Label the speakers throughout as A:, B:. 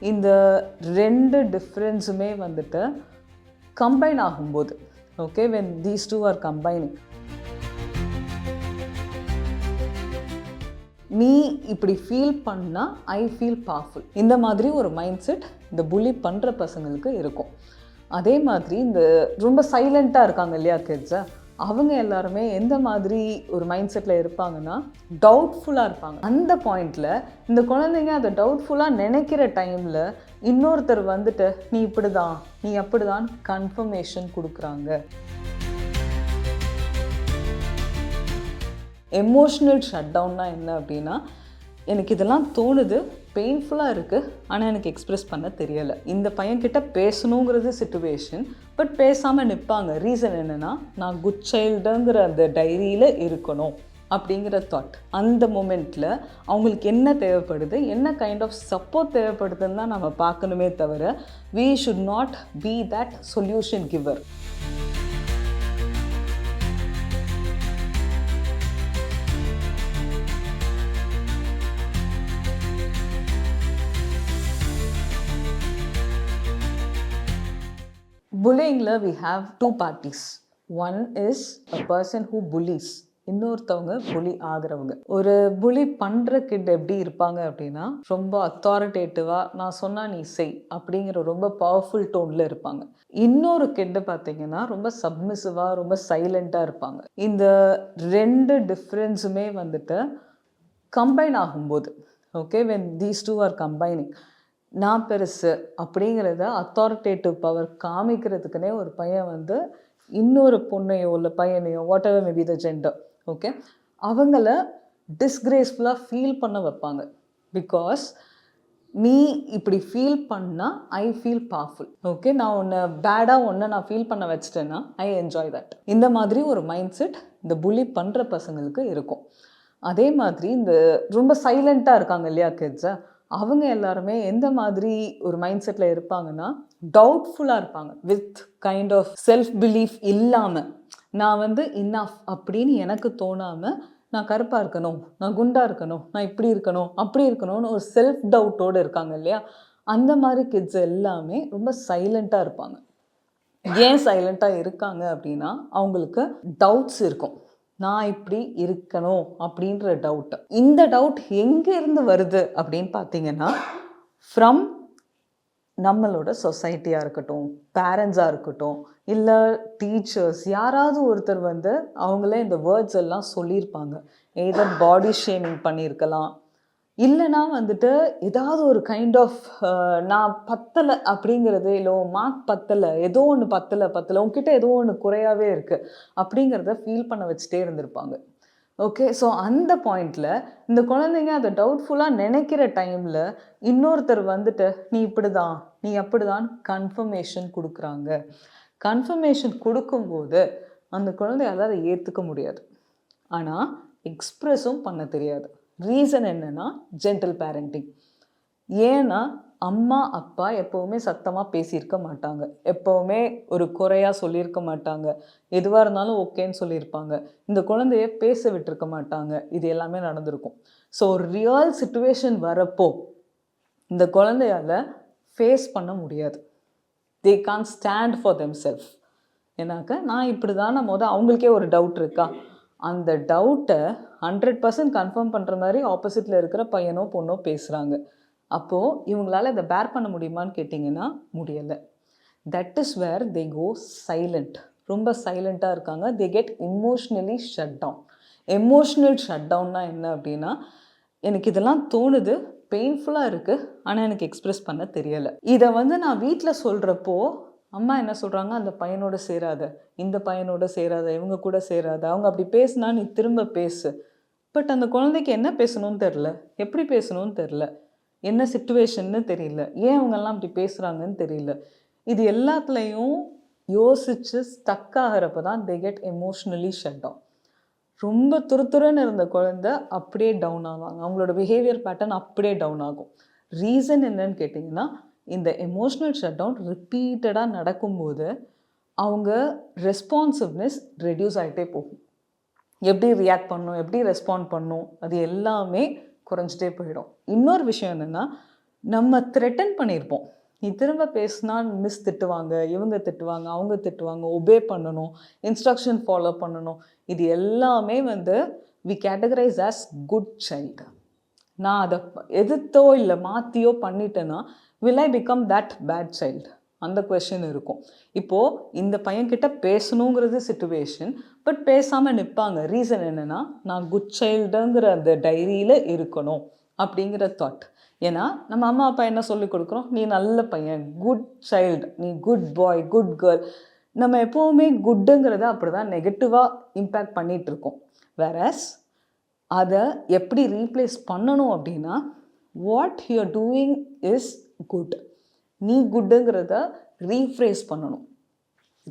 A: இந்த 2 டிஃப்ரென்ஸுமே வந்துட்டு கம்பைன் ஆகும்போது, okay, when these two are combining, நீ இப்படி ஃபீல் பண்ணால் ஐ ஃபீல் பவர்ஃபுல், இந்த மாதிரி ஒரு மைண்ட் செட் இந்த புலி பண்ணுற பசங்களுக்கு இருக்கும். அதே மாதிரி இந்த ரொம்ப சைலண்ட்டாக இருக்காங்க இல்லையா கிட்ஸை, அவங்க எல்லாருமே எந்த மாதிரி ஒரு மைண்ட் செட்டில் இருப்பாங்கன்னா டவுட்ஃபுல்லாக இருப்பாங்க. அந்த பாயிண்டில் இந்த குழந்தைங்க அதை டவுட்ஃபுல்லாக நினைக்கிற டைமில் இன்னொருத்தர் வந்துட்டு நீ இப்படி தான், நீ அப்படி தான் கன்ஃபர்மேஷன் கொடுக்குறாங்க. எமோஷ்னல் ஷட் டவுன்னா என்ன அப்படின்னா, எனக்கு இதெல்லாம் தோணுது, பெயின்ஃபுல்லாக இருக்குது, ஆனால் எனக்கு எக்ஸ்ப்ரெஸ் பண்ண தெரியலை. இந்த பையன்கிட்ட பேசணுங்கிறது சிச்சுவேஷன், பட் பேசாமல் நிற்பாங்க. ரீசன் என்னென்னா, நான் குட் சைல்டுங்கிற அந்த டைரியில் இருக்கணும் அப்படிங்கிற தாட். அந்த மொமெண்ட்டில் அவங்களுக்கு என்ன தேவைப்படுது, என்ன கைண்ட் ஆஃப் சப்போர்ட் தேவைப்படுதுன்னு தான் நம்ம பார்க்கணுமே தவிர, we should not be that solution giver. Bullyingல we have two parties. One is a person who bullies. இன்னொருத்தவங்க புலி ஆகிறவங்க. ஒரு புலி பண்ணுற கிட் எப்படி இருப்பாங்க அப்படின்னா, ரொம்ப அத்தாரிட்டேட்டிவாக நான் சொன்னால் நீ செய் அப்படிங்கிற ரொம்ப பவர்ஃபுல் டோனில் இருப்பாங்க. இன்னொரு கிட்ட பார்த்தீங்கன்னா ரொம்ப சப்மிசிவாக ரொம்ப சைலண்ட்டாக இருப்பாங்க. இந்த 2 டிஃப்ரென்ஸுமே வந்துட்டு கம்பைன் ஆகும்போது, okay, when these two are combining, நான் பெருசு அப்படிங்கிறத அத்தாரிட்டேட்டிவ் பவர் காமிக்கிறதுக்குனே ஒரு பையன் வந்து இன்னொரு பொண்ணையோ இல்லை பையனையோ whatever maybe the gender, okay, அவங்கள டிஸ்கிரேஸ்ஃபுல்லாக ஃபீல் பண்ண வைப்பாங்க. பிகாஸ் நீ இப்படி ஃபீல் பண்ணால் ஐ ஃபீல் பவர்ஃபுல், ஓகே, நான் ஒன்று பேடாக நான் ஃபீல் பண்ண வச்சிட்டேன்னா ஐ என்ஜாய் தட். இந்த மாதிரி ஒரு மைண்ட் செட் இந்த புலி பண்ணுற பசங்களுக்கு இருக்கும். அதே மாதிரி இந்த ரொம்ப சைலண்ட்டாக இருக்காங்க இல்லையா கிட்ஸை, அவங்க எல்லாருமே எந்த மாதிரி ஒரு மைண்ட் செட்டில் இருப்பாங்கன்னா டவுட்ஃபுல்லாக இருப்பாங்க. With kind of self belief இல்லாமல், நான் வந்து இன்னாஃப் அப்படின்னு எனக்கு தோணாமல், நான் கருப்பாக இருக்கணும், நான் குண்டாக இருக்கணும், நான் இப்படி இருக்கணும் அப்படி இருக்கணும்னு ஒரு செல்ஃப் டவுட்டோடு இருக்காங்க இல்லையா, அந்த மாதிரி கிட்ஸ் எல்லாமே ரொம்ப சைலண்ட்டாக இருப்பாங்க. ஏன் சைலண்ட்டாக இருக்காங்க அப்படின்னா அவங்களுக்கு டவுட்ஸ் இருக்கும். நான் இப்படி இருக்கணும் அப்படின்ற டவுட். இந்த டவுட் எங்கேருந்து வருது அப்படின்னு பார்த்தீங்கன்னா, ஃப்ரம் நம்மளோட சொசைட்டியாக இருக்கட்டும், பேரண்ட்ஸாக இருக்கட்டும், இல்லை டீச்சர்ஸ், யாராவது ஒருத்தர் வந்து அவங்களே இந்த வேர்ட்ஸ் எல்லாம் சொல்லியிருப்பாங்க. எய்தர் பாடி ஷேமிங் பண்ணியிருக்கலாம், இல்லைனா வந்துட்டு ஏதாவது ஒரு கைண்ட் ஆஃப் நான் பத்தலை அப்படிங்கிறது, இல்லை மார்க் பத்தலை, ஏதோ ஒன்று பத்தலை உங்ககிட்ட ஏதோ ஒன்று குறையாவே இருக்குது அப்படிங்கிறத ஃபீல் பண்ண வச்சுட்டே இருந்திருப்பாங்க. ஓகே, ஸோ அந்த பாயிண்டில் இந்த குழந்தைங்க அதை டவுட்ஃபுல்லாக நினைக்கிற டைமில் இன்னொருத்தர் வந்துட்டு நீ இப்படி தான், நீ அப்படி தான் கன்ஃபர்மேஷன் கொடுக்குறாங்க. கன்ஃபர்மேஷன் கொடுக்கும்போது அந்த குழந்தையால் அதை ஏற்றுக்க முடியாது, ஆனால் எக்ஸ்ப்ரெஸும் பண்ண தெரியாது. ரீசன் என்னென்னா ஜென்டில் பேரண்டிங். ஏன்னா அம்மா அப்பா எப்போவுமே சத்தமாக பேசியிருக்க மாட்டாங்க, எப்போவுமே ஒரு குறையாக சொல்லியிருக்க மாட்டாங்க, எதுவாக இருந்தாலும் ஓகேன்னு சொல்லியிருப்பாங்க, இந்த குழந்தைய பேச விட்டுருக்க மாட்டாங்க. இது எல்லாமே நடந்திருக்கும். ஸோ ரியல் சிச்சுவேஷன் வரப்போ இந்த குழந்தையால் ஃபேஸ் பண்ண முடியாது. They can't stand for them self. ஏன்னாக்க நான் இப்படி தானே அவங்களுக்கே ஒரு டவுட் இருக்கா, அந்த டவுட்டை 100% கன்ஃபார்ம் பண்ணுற மாதிரி ஆப்போசிட்டில் இருக்கிற பையனோ பொண்ணோ பேசுகிறாங்க. அப்போது இவங்களால இதை பேர் பண்ண முடியுமான்னு கேட்டிங்கன்னா முடியலை. That is where they go silent. ரொம்ப சைலண்ட்டாக இருக்காங்க. They get emotionally shut down. Emotional shut டவுன்னா என்ன அப்படின்னா, எனக்கு இதெல்லாம் தோணுது, பெயின்ஃபுல்லாக இருக்குது, ஆனால் எனக்கு எக்ஸ்ப்ரெஸ் பண்ண தெரியலை. இதை வந்து நான் வீட்டில் சொல்கிறப்போ அம்மா என்ன சொல்கிறாங்க, அந்த பையனோட சேராத, இந்த பையனோட சேராத, இவங்க கூட சேராத, அவங்க அப்படி பேசுனா நீ திரும்ப பேசு. பட் அந்த குழந்தைக்கு என்ன பேசணும்னு தெரில, எப்படி பேசணும்னு தெரில, என்ன சிச்சுவேஷன்னு தெரியல, ஏன் அவங்கெல்லாம் அப்படி பேசுகிறாங்கன்னு தெரியல. இது எல்லாத்துலேயும் யோசித்து ஸ்டக் ஆகிறப்ப தான் they get emotionally shut down. ரொம்ப துருத்துருன்னு இருந்த குழந்தை அப்படியே டவுன் ஆவாங்க. அவங்களோட பிஹேவியர் பேட்டர்ன் அப்படியே டவுன் ஆகும். ரீசன் என்னன்னு கேட்டிங்கன்னா, இந்த எமோஷ்னல் ஷட் டவுன் ரிப்பீட்டடாக நடக்கும்போது அவங்க ரெஸ்பான்சிவ்னஸ் ரெடியூஸ் ஆகிட்டே போகும். எப்படி ரியாக்ட் பண்ணணும், எப்படி ரெஸ்பாண்ட் பண்ணணும், அது எல்லாமே குறைஞ்சிட்டே போயிடும். இன்னொரு விஷயம் என்னென்னா, நம்ம த்ரெட்டன் பண்ணியிருப்போம். நீ திரும்ப பேசினா மிஸ் திட்டுவாங்க, இவங்க திட்டுவாங்க, அவங்க திட்டுவாங்க, ஒபே பண்ணணும், இன்ஸ்ட்ரக்ஷன் ஃபாலோ பண்ணணும். இது எல்லாமே வந்து we categorize as good child. நான் அதை எதிர்த்தோ இல்லை மாற்றியோ பண்ணிட்டேன்னா will I become that bad child? அந்த கொஷின் இருக்கும். இப்போது இந்த பையன்கிட்ட பேசணுங்கிறது சிச்சுவேஷன், பட் பேசாமல் நிற்பாங்க. ரீசன் என்னென்னா, நான் குட் சைல்டுங்கிற அந்த டைரியில் இருக்கணும் அப்படிங்கிற தாட். ஏன்னா நம்ம அம்மா அப்பா என்ன சொல்லி கொடுக்குறோம், நீ நல்ல பையன், குட் சைல்டு, நீ குட் பாய், குட் கேர்ள். நம்ம எப்போவுமே குட்டுங்கிறத அப்படி தான் நெகட்டிவாக இம்பேக்ட் பண்ணிகிட்ருக்கோம். வேறஸ் அதை எப்படி ரீப்ளேஸ் பண்ணணும் அப்படின்னா, what you are doing is good. நீ குட்டுங்கிறத ரீஃப்ரேஸ் பண்ணணும்.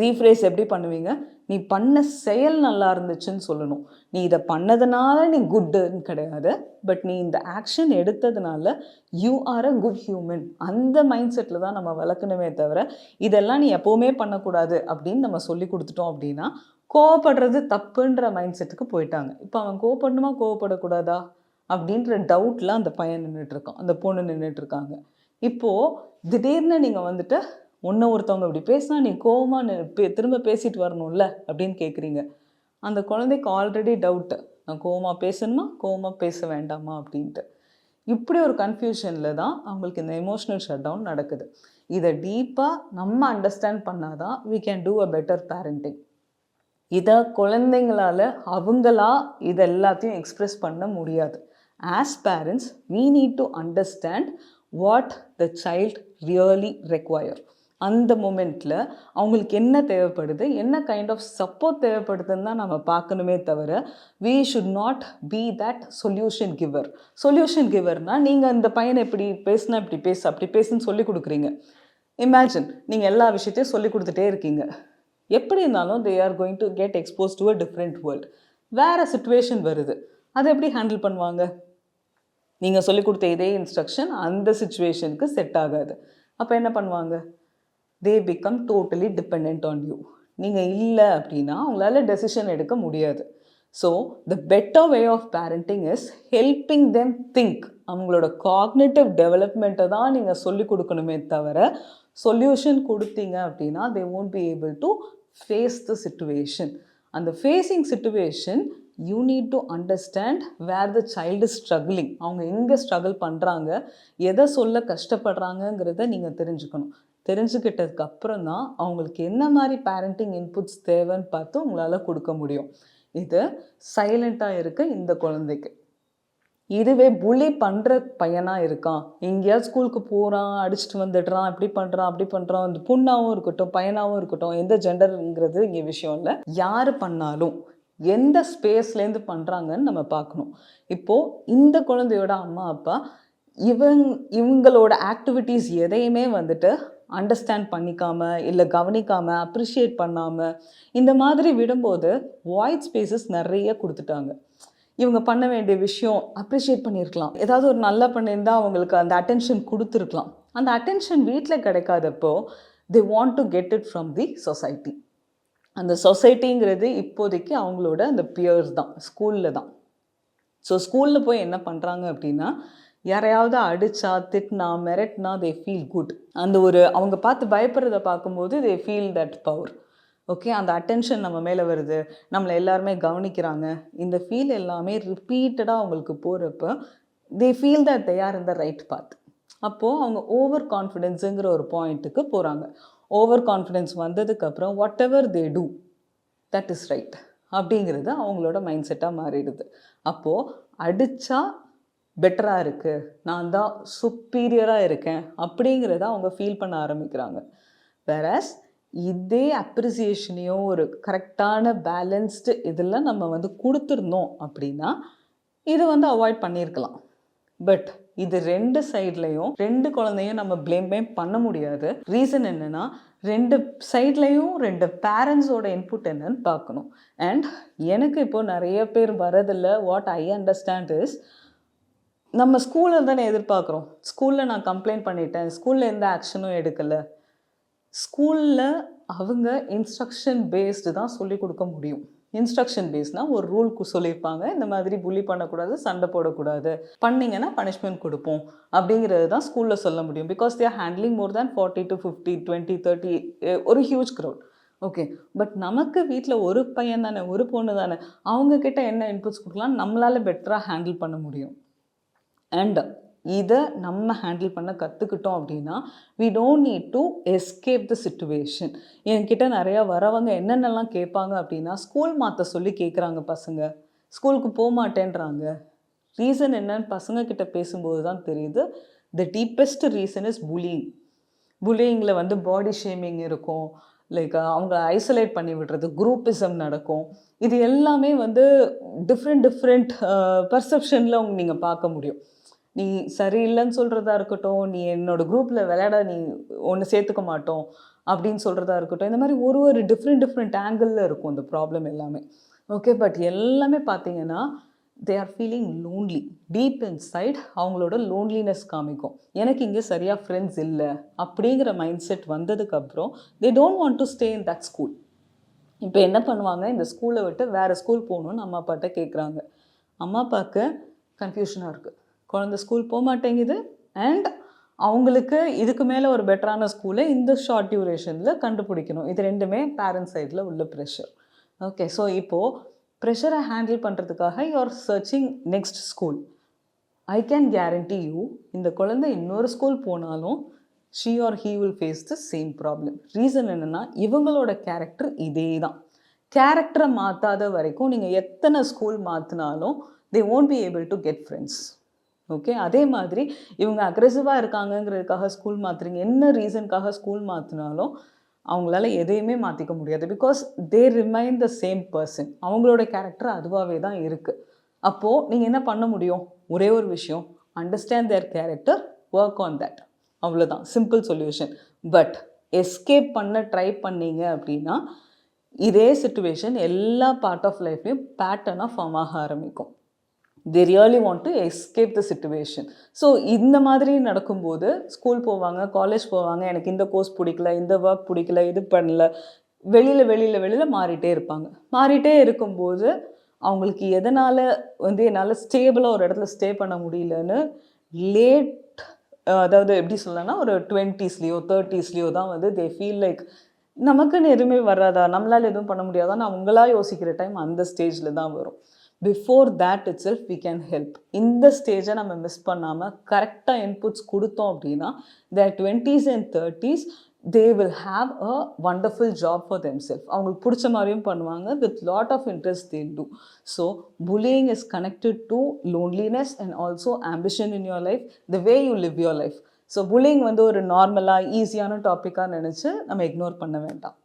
A: ரீஃப்ரேஸ் எப்படி பண்ணுவீங்க? நீ பண்ண செயல் நல்லா இருந்துச்சுன்னு சொல்லணும். நீ இதை பண்ணதுனால நீ குட்டுன்னு கிடையாது, பட் நீ இந்த ஆக்ஷன் எடுத்ததுனால you are a good human. அந்த மைண்ட் செட்டில் தான் நம்ம வளர்க்கணுமே தவிர, இதெல்லாம் நீ எப்போவுமே பண்ணக்கூடாது அப்படின்னு நம்ம சொல்லி கொடுத்துட்டோம் அப்படின்னா, கோவப்படுறது தப்புன்ற மைண்ட் செட்டுக்கு போயிட்டாங்க. இப்போ அவன் கோவப்படணுமா கோவப்படக்கூடாதா அப்படின்ற டவுட்டில் அந்த பையன் நின்றுட்டுருக்கான், அந்த பொண்ணு நின்றுட்டுருக்காங்க. இப்போது திடீர்னு நீங்கள் வந்துட்டு ஒருத்தவங்க இப்படி பேசினா நீ கோவமாக திரும்ப பேசிட்டு வரணும்ல அப்படின்னு கேட்குறீங்க. அந்த குழந்தைக்கு ஆல்ரெடி டவுட்டு, நான் கோவமாக பேசணுமா கோவமாக பேச வேண்டாமா அப்படின்ட்டு. இப்படி ஒரு கன்ஃபியூஷனில் தான் அவங்களுக்கு இந்த எமோஷ்னல் ஷட் டவுன் நடக்குது. இதை டீப்பாக நம்ம அண்டர்ஸ்டாண்ட் பண்ணால் தான் we can do a better parenting. இதை குழந்தைங்களால் அவங்களா இது எல்லாத்தையும் எக்ஸ்ப்ரெஸ் பண்ண முடியாது. As parents we need to understand what the child really require. அந்த மொமெண்ட்டில் அவங்களுக்கு என்ன தேவைப்படுது, என்ன கைண்ட் ஆஃப் சப்போர்ட் தேவைப்படுதுன்னு தான் நம்ம பார்க்கணுமே தவிர, we should not be that solution giver. Solution கிவர்னால் நீங்கள் இந்த பையனை இப்படி பேசுனா இப்படி பேசு, அப்படி பேசுன்னு சொல்லி கொடுக்குறீங்க. இமேஜின் நீங்கள் எல்லா விஷயத்தையும் சொல்லி கொடுத்துட்டே இருக்கீங்க. எப்படி இருந்தாலும் they are going to get exposed to a different world. வேறு சிச்சுவேஷன் வருது, அதை எப்படி ஹேண்டில் பண்ணுவாங்க? நீங்கள் சொல்லிக் கொடுத்த இதே இன்ஸ்ட்ரக்ஷன் அந்த சிச்சுவேஷனுக்கு செட் ஆகாது. அப்போ என்ன பண்ணுவாங்க? they become totally dependent on you. நீங்கள் இல்லை அப்படின்னா அவங்களால டெசிஷன் எடுக்க முடியாது. So the better way of parenting is helping them think. அவங்களோட காக்னிட்டிவ் டெவலப்மெண்ட்டை தான் நீங்கள் சொல்லிக் கொடுக்கணுமே தவிர, சொல்யூஷன் கொடுத்தீங்க அப்படின்னா they won't be able to face the situation. அந்த facing situation you need to understand where the child is struggling. அவங்க எங்கே ஸ்ட்ரகிள் பண்ணுறாங்க, எதை சொல்ல கஷ்டப்படுறாங்கங்கிறத நீங்கள் தெரிஞ்சுக்கணும். தெரிஞ்சுக்கிட்டதுக்கு அப்புறம் தான் அவங்களுக்கு என்ன மாதிரி பேரண்டிங் இன்புட்ஸ் தேவைன்னு பார்த்து உங்களால் கொடுக்க முடியும். இது சைலண்ட்டாக இருக்க இந்த குழந்தைக்கு. இதுவே புலி பண்ணுற பையனாக இருக்கான், எங்கேயாவது ஸ்கூலுக்கு போகிறான், அடிச்சுட்டு வந்துடுறான், இப்படி பண்ணுறான் அப்படி பண்ணுறான், அந்த பொண்ணாகவும் இருக்கட்டும் பையனாகவும் இருக்கட்டும், எந்த ஜெண்டருங்கிறது இங்கே விஷயம் இல்லை. யார் பண்ணாலும் எந்த ஸ்பேஸ்லேருந்து பண்ணுறாங்கன்னு நம்ம பார்க்கணும். இப்போது இந்த குழந்தையோட அம்மா அப்பா இவங்களோட ஆக்டிவிட்டீஸ் எதையுமே வந்துட்டு அண்டர்ஸ்டாண்ட் பண்ணிக்காமல் இல்லை கவனிக்காமல் அப்ரிஷியேட் பண்ணாமல் இந்த மாதிரி விடும்போது வாய்ட் ஸ்பேசஸ் நிறைய கொடுத்துட்டாங்க. இவங்க பண்ண வேண்டிய விஷயம் அப்ரிஷியேட் பண்ணியிருக்கலாம், ஏதாவது ஒரு நல்லா பண்ணியிருந்தால் அவங்களுக்கு அந்த அட்டென்ஷன் கொடுத்துருக்கலாம். அந்த அட்டென்ஷன் வீட்டில் கிடைக்காதப்போ they want to get it from the society. அந்த சொசைட்டிங்கிறது இப்போதைக்கு அவங்களோட அந்த பியர்ஸ் தான், ஸ்கூலில் தான். ஸோ ஸ்கூலில் போய் என்ன பண்ணுறாங்க அப்படின்னா, யாரையாவது அடித்தா திட்டினா மிரட்டினா they feel good. அந்த அவங்க பார்த்து பயப்படுறத பார்க்கும்போது they feel that power. Okay, அந்த அட்டென்ஷன் நம்ம மேலே வருது, நம்மளை எல்லாருமே கவனிக்கிறாங்க, இந்த ஃபீல் எல்லாமே ரிப்பீட்டடாக அவங்களுக்கு போகிறப்ப they feel that they are in the right path. அப்போது அவங்க ஓவர் கான்ஃபிடென்ஸுங்கிற ஒரு பாயிண்ட்டுக்கு போகிறாங்க. ஓவர் கான்ஃபிடென்ஸ் வந்ததுக்கப்புறம் what ever they do that is right அப்படிங்கிறது அவங்களோட மைண்ட் செட்டாக மாறிடுது. அப்போது அடித்தா பெட்டராக இருக்குது, நான் தான் சுப்பீரியராக இருக்கேன் அப்படிங்கிறத அவங்க ஃபீல் பண்ண ஆரம்பிக்கிறாங்க. வேறஸ் இதே அப்ரிசியேஷனையும் ஒரு கரெக்டான பேலன்ஸ்டு இதெல்லாம் நம்ம கொடுத்துருந்தோம் அப்படின்னா இது அவாய்ட் பண்ணியிருக்கலாம். பட் இது ரெண்டு சைட்லையும் ரெண்டு குழந்தையும் நம்ம ப்ளேமே பண்ண முடியாது. ரீசன் என்னென்னா, ரெண்டு சைட்லையும் ரெண்டு பேரண்ட்ஸோட இன்புட் என்னன்னு பார்க்கணும். அண்ட் எனக்கு இப்போது நிறைய பேர் வரதில்லை. வாட் ஐ அண்டர்ஸ்டாண்ட் இஸ், நம்ம ஸ்கூலில் தானே எதிர்பார்க்குறோம். ஸ்கூலில் நான் கம்ப்ளைண்ட் பண்ணிட்டேன், ஸ்கூலில் எந்த ஆக்ஷனும் எடுக்கலை. ஸ்கூலில் அவங்க இன்ஸ்ட்ரக்ஷன் பேஸ்டு தான் சொல்லிக் கொடுக்க முடியும். இன்ஸ்ட்ரக்ஷன் பேஸ்னால் ஒரு ரூல்க்கு சொல்லியிருப்பாங்க, இந்த மாதிரி புள்ளி பண்ணக்கூடாது, சண்டை போடக்கூடாது, பண்ணிங்கன்னா பனிஷ்மெண்ட் கொடுப்போம் அப்படிங்கிறது தான் ஸ்கூலில் சொல்ல முடியும். Because they are handling more than 40 to 50, 20, 30 ஒரு ஹியூஜ் க்ரௌட். ஓகே, பட் நமக்கு வீட்டில் ஒரு பையன் தானே, ஒரு பொண்ணு தானே, அவங்கக்கிட்ட என்ன இன்புட்ஸ் கொடுக்கலாம், நம்மளால் பெட்டராக ஹேண்டில் பண்ண முடியும். அண்ட் இதை நம்ம ஹேண்டில் பண்ண கற்றுக்கிட்டோம் அப்படின்னா we don't need to escape the situation. என்கிட்ட நிறையா வரவங்க என்னென்னலாம் கேட்பாங்க அப்படின்னா, ஸ்கூல் மாற்ற சொல்லி கேட்குறாங்க பசங்க, ஸ்கூலுக்கு போக மாட்டேன்றாங்க. ரீசன் என்னன்னு பசங்க கிட்ட பேசும்போது தான் தெரியுது. The deepest reason is bullying. புல்லிங்கில் வந்து பாடி ஷேமிங் இருக்கும், லைக் அவங்க ஐசோலேட் பண்ணி விடுறது, குரூப்பிசம் நடக்கும். இது எல்லாமே வந்து டிஃப்ரெண்ட் பர்செப்ஷனில் நீங்கள் பார்க்க முடியும். நீ சரியில்லைன்னு சொல்கிறதா இருக்கட்டும், நீ என்னோட குரூப்பில் விளையாட நீ ஒன்று சேர்த்துக்க மாட்டோம் அப்படின்னு சொல்கிறதா இருக்கட்டும், இந்த மாதிரி ஒரு டிஃப்ரெண்ட் ஆங்கிளில் இருக்கும் இந்த ப்ராப்ளம் எல்லாமே. ஓகே, பட் எல்லாமே பார்த்தீங்கன்னா they are feeling lonely. Deep inside அவங்களோட லோன்லினஸ் காமிக்கும். எனக்கு இங்கே சரியாக ஃப்ரெண்ட்ஸ் இல்லை அப்படிங்கிற மைண்ட் செட் வந்ததுக்கப்புறம் they don't want to stay in that school. இப்போ என்ன பண்ணுவாங்க, இந்த ஸ்கூலை விட்டு வேறு ஸ்கூல் போகணுன்னு அம்மா அப்பாட்ட கேட்குறாங்க. அம்மா அப்பாவுக்கு கன்ஃபியூஷனாக இருக்குது. குழந்தை ஸ்கூல் போக மாட்டேங்குது அண்ட் அவங்களுக்கு இதுக்கு மேலே ஒரு பெட்டரான ஸ்கூலை இந்த ஷார்ட் டியூரேஷனில் கண்டுபிடிக்கணும். இது ரெண்டுமே பேரண்ட் சைடில் உள்ள ப்ரெஷர். ஓகே, ஸோ இப்போது ப்ரெஷரை ஹேண்டில் பண்ணுறதுக்காக you are searching next school. I can guarantee you, இந்த குழந்தை இன்னொரு ஸ்கூல் போனாலும் she or he will face the same problem. Reason என்னென்னா இவங்களோட கேரக்டர் இதே தான். கேரக்டரை மாற்றாத வரைக்கும் நீங்கள் எத்தனை ஸ்கூல் மாற்றினாலும் தே won't be able to get friends. Okay, அதே மாதிரி இவங்க அக்ரெசிவாக இருக்காங்கங்கிறதுக்காக ஸ்கூல் மாற்றுறீங்க, என்ன ரீசனுக்காக ஸ்கூல் மாற்றினாலும் அவங்களால எதையுமே மாற்றிக்க முடியாது. Because they remain the same person. அவங்களோட கேரக்டர் அதுவாகவே தான் இருக்குது. அப்போது நீங்கள் என்ன பண்ண முடியும், ஒரே ஒரு விஷயம், understand there character, work on that, அவ்வளோதான், சிம்பிள் சொல்யூஷன். பட் எஸ்கேப் பண்ண ட்ரை பண்ணீங்க அப்படின்னா இதே சிச்சுவேஷன் எல்லா பார்ட் ஆஃப் லைஃப்லையும் பேட்டர்னாக ஃபார்ம் ஆக ஆரம்பிக்கும். they really want to escape the situation. So இந்த மாதிரி நடக்கும்போது ஸ்கூல் போவாங்க, காலேஜ் போவாங்க, எனக்கு இந்த கோர்ஸ் பிடிக்கல, இந்த ஒர்க் பிடிக்கல, இது பண்ணல, வெளியில் மாறிட்டே இருப்பாங்க. மாறிட்டே இருக்கும்போது அவங்களுக்கு எதனால் வந்து என்னால் ஸ்டேபிளாக ஒரு இடத்துல ஸ்டே பண்ண முடியலன்னு லேட், அதாவது எப்படி சொல்லலாம்னா ஒரு 20ஸ்லேயோ 30ஸ்லேயோ தான் வந்து தே ஃபீல் லைக் நமக்குன்னு எதுவுமே வராதா, நம்மளால் எதுவும் பண்ண முடியாதான்னு அவங்களா யோசிக்கிற டைம் அந்த ஸ்டேஜில் தான் வரும். Before that itself we can help. இந்த ஸ்டேஜை நம்ம மிஸ் பண்ணாமல் கரெக்டாக இன்புட்ஸ் கொடுத்தோம் அப்படின்னா தேர் 20s and 30s they will have a wonderful job for themselves. அவங்களுக்கு பிடிச்ச மாதிரியும் பண்ணுவாங்க, with lot of interest they'll do. So bullying is connected to loneliness and also ambition in your life, the way you live your life. So bullying வந்து ஒரு நார்மலாக ஈஸியான டாப்பிக்காக நினச்சி நம்ம இக்னோர் பண்ண வேண்டாம்.